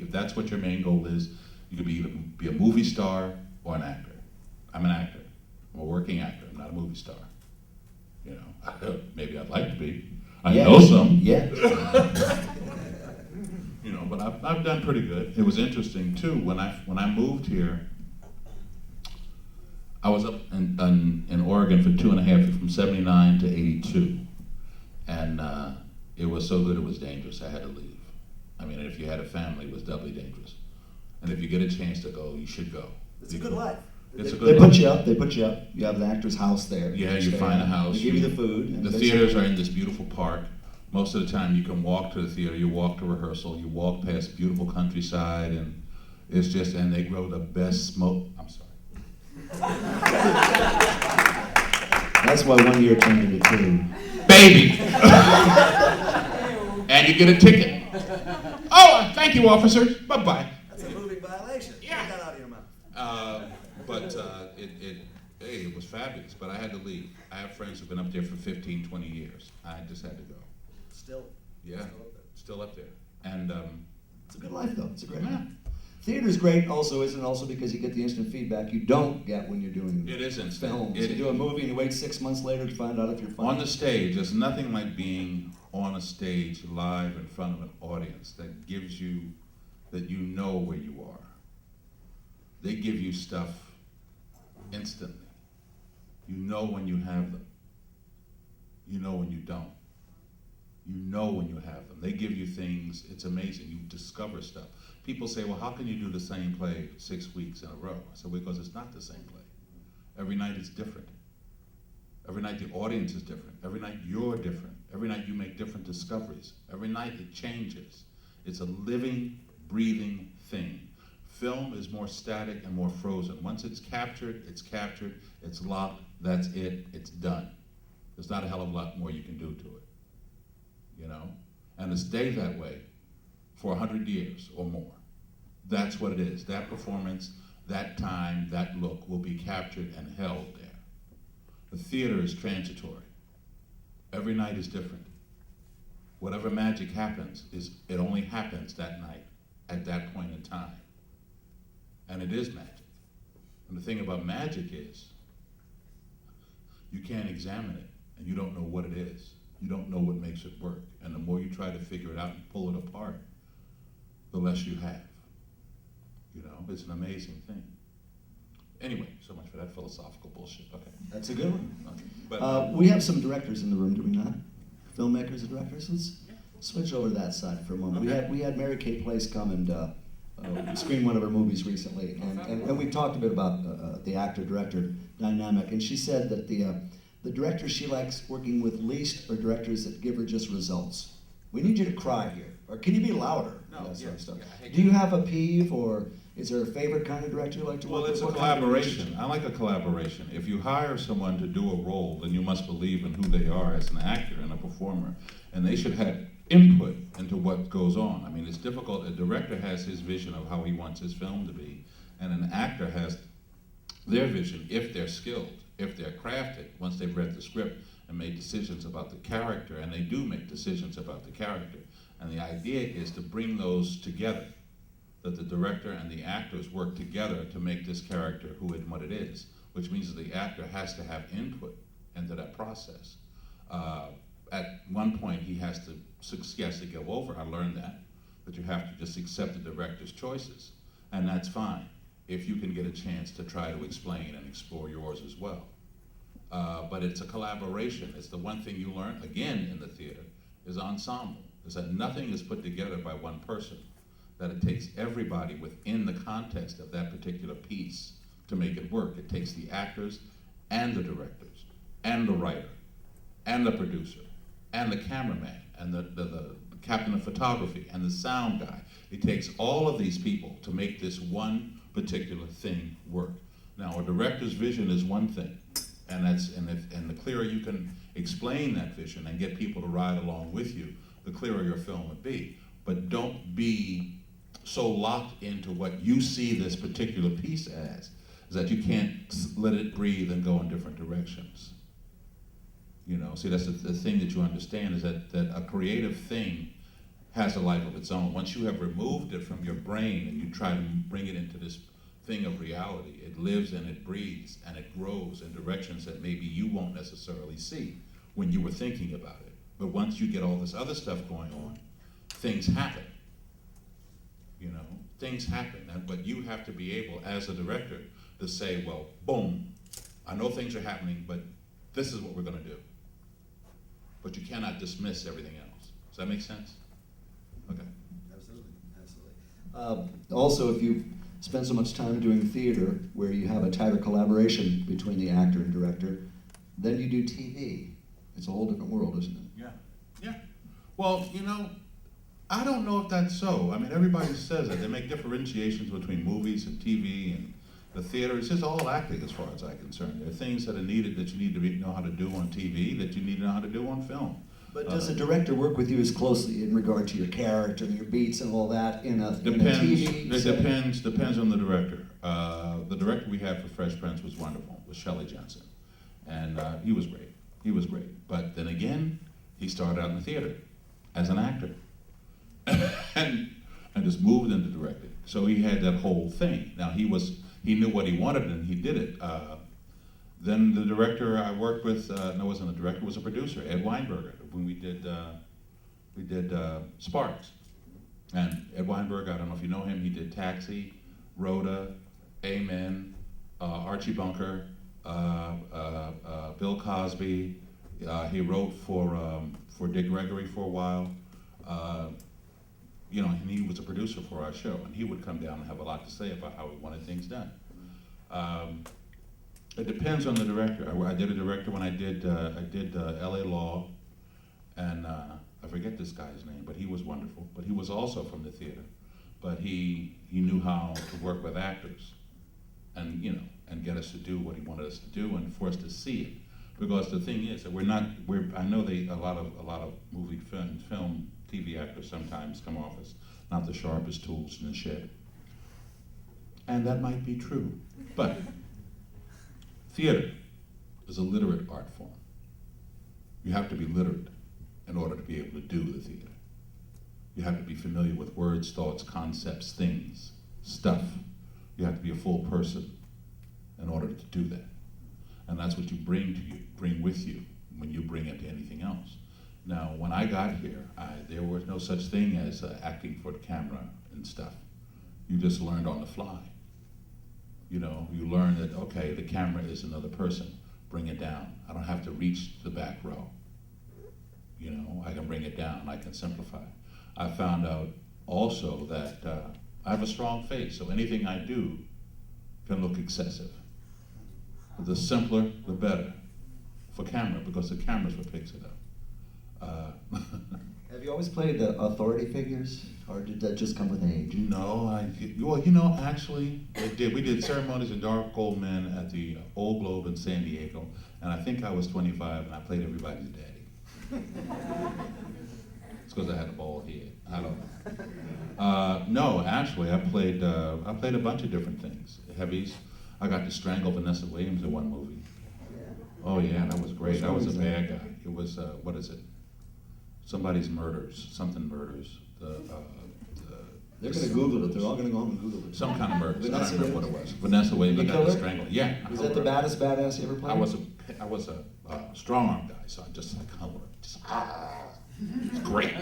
If that's what your main goal is, you could either be a movie star or an actor. I'm an actor. I'm a working actor. I'm not a movie star. You know, maybe I'd like to be. I know some. Yeah. You know, but I've done pretty good. It was interesting too when I moved here. I was up in Oregon for 2.5 years, from '79 to '82, and it was so good it was dangerous. I had to leave. I mean, if you had a family, it was doubly dangerous. And if you get a chance to go, you should go. It's a good life. It's a They good put life. you up. They put you up. You have the actor's house there. Yeah, you stay find a in. house. They give you the food. and The basically- theaters are in this beautiful park. Most of the time you can walk to the theater, you walk to rehearsal, you walk past beautiful countryside, and it's just, and they grow the best smoke. I'm sorry. That's why 1 year turned into 2. Baby! And you get a ticket. Oh, thank you, officer. Bye-bye. That's a moving violation. Yeah. Get that out of your mouth. It was fabulous, but I had to leave. I have friends who've been up there for 15, 20 years. I just had to go. Still. Yeah, Still up there. still up there. And It's a good life, though. It's a great yeah, life. Theater's great also, isn't it? Also because you get the instant feedback you don't get when you're doing it is instant. films. It- You do a movie and you wait 6 months later to find out if you're funny. On the stage, there's nothing like being on a stage live in front of an audience that gives you, that you know where you are. They give you stuff instantly. You know when you have them. You know when you don't. You know when you have them. They give you things, it's amazing. You discover stuff. People say, well, how can you do the same play 6 weeks in a row? I said, because it's not the same play. Every night is different. Every night the audience is different. Every night you're different. Every night you make different discoveries. Every night it changes. It's a living, breathing thing. Film is more static and more frozen. Once it's captured, it's locked, that's it, it's done. There's not a hell of a lot more you can do to it, you know? And to stay that way for 100 years or more, that's what it is. That performance, that time, that look will be captured and held there. The theater is transitory. Every night is different. Whatever magic happens, it only happens that night, at that point in time. And it is magic. And the thing about magic is, you can't examine it, and you don't know what it is. You don't know what makes it work. And the more you try to figure it out and pull it apart, the less you have. You know, it's an amazing thing. Anyway, so much for that philosophical bullshit. Okay. That's a good one. Okay. But We have some directors in the room, do we not? Filmmakers and directors. Let's switch over to that side for a moment. Okay. We had Mary Kay Place come and screen one of her movies recently, and we talked a bit about the actor-director dynamic, and she said that the directors she likes working with least are directors that give her just results. We need you to cry here, or can you be louder? No, That sort of yeah, stuff. yeah, I hate Do you have a peeve, or is there a favorite kind of director you like to work well, with? it's a What kind of collaboration. I like a collaboration. If you hire someone to do a role, then you must believe in who they are as an actor and a performer, and they should have input into what goes on. I mean, it's difficult. A director has his vision of how he wants his film to be, and an actor has their vision if they're skilled, if they're crafted, once they've read the script and made decisions about the character, and they do make decisions about the character. And the idea is to bring those together, that the director and the actors work together to make this character who and what it is, which means that the actor has to have input into that process. At one point, he has to go over. I learned that you have to just accept the director's choices, and that's fine if you can get a chance to try to explain and explore yours as well. But it's a collaboration. It's the one thing you learn, again, in the theater, is ensemble. Is that nothing is put together by one person, that it takes everybody within the context of that particular piece to make it work. It takes the actors and the directors and the writer and the producer and the cameraman and the captain of photography and the sound guy. It takes all of these people to make this one particular thing work. Now, a director's vision is one thing, and the clearer you can explain that vision and get people to ride along with you, the clearer your film would be. But don't be so locked into what you see this particular piece as, is that you can't let it breathe and go in different directions. You know, see, that's the thing that you understand, is that a creative thing has a life of its own. Once you have removed it from your brain and you try to bring it into this thing of reality, it lives and it breathes and it grows in directions that maybe you won't necessarily see when you were thinking about it. But once you get all this other stuff going on, things happen. You know, things happen. But you have to be able, as a director, to say, well, boom, I know things are happening, but this is what we're going to do. But you cannot dismiss everything else. Does that make sense? Okay. Absolutely, absolutely. Also, if you've spent so much time doing theater where you have a tighter collaboration between the actor and director, then you do TV. It's a whole different world, isn't it? Yeah, yeah. Well, you know, I don't know if that's so. I mean, everybody says that. They make differentiations between movies and TV and the theater. It's just all acting as far as I'm concerned. There are things that are needed that you need to know how to do on TV that you need to know how to do on film. But does a director work with you as closely in regard to your character and your beats and all that in a TV It setting? depends on the director. The director we had for Fresh Prince was wonderful, was Shelley Jensen. And he was great. He was great. But then again, he started out in the theater as an actor. and just moved into directing. So he had that whole thing. Now he knew what he wanted and he did it. Then the director I worked with, no, wasn't a director, was a producer, Ed Weinberger, when we did Sparks. And Ed Weinberg, I don't know if you know him, he did Taxi, Rhoda, Amen, Archie Bunker, Bill Cosby. He wrote for Dick Gregory for a while. You know, and he was a producer for our show, and he would come down and have a lot to say about how he wanted things done. It depends on the director. I did a director when I did L.A. Law, and I forget this guy's name, but he was wonderful. But he was also from the theater, but he knew how to work with actors, and you know, and get us to do what he wanted us to do, and for us to see it. Because the thing is that I know a lot of movie, film, TV actors sometimes come off as not the sharpest tools in the shed. And that might be true. But theater is a literate art form. You have to be literate in order to be able to do the theater. You have to be familiar with words, thoughts, concepts, things, stuff. You have to be a full person in order to do that. And that's what you bring with you when you bring it to anything else. Now, when I got here, there was no such thing as acting for the camera and stuff. You just learned on the fly. You know, you learn that, okay, the camera is another person, bring it down. I don't have to reach the back row. You know, I can bring it down, I can simplify. I found out also that I have a strong face, so anything I do can look excessive. The simpler, the better for camera, because the camera's what picks it up. Have you always played the authority figures, or did that just come with age? No, well, you know, actually, it did. We did ceremonies in Dark Old Men at the Old Globe in San Diego, and I think I was 25, and I played everybody's daddy. It's because I had a bald head. I don't know. No, actually, I played a bunch of different things. Heavies. I got to strangle Vanessa Williams in one movie. Oh yeah, that was great. I was a bad guy. It was what is it? Somebody's murders, something murders. They're going to Google it. They're all going to go home and Google it. Some kind of murders. I don't Vanessa remember what it was. Vanessa Williams. I got to strangle. Yeah. Was that the baddest badass you ever played? I was a strong arm guy, so I just like, it's great.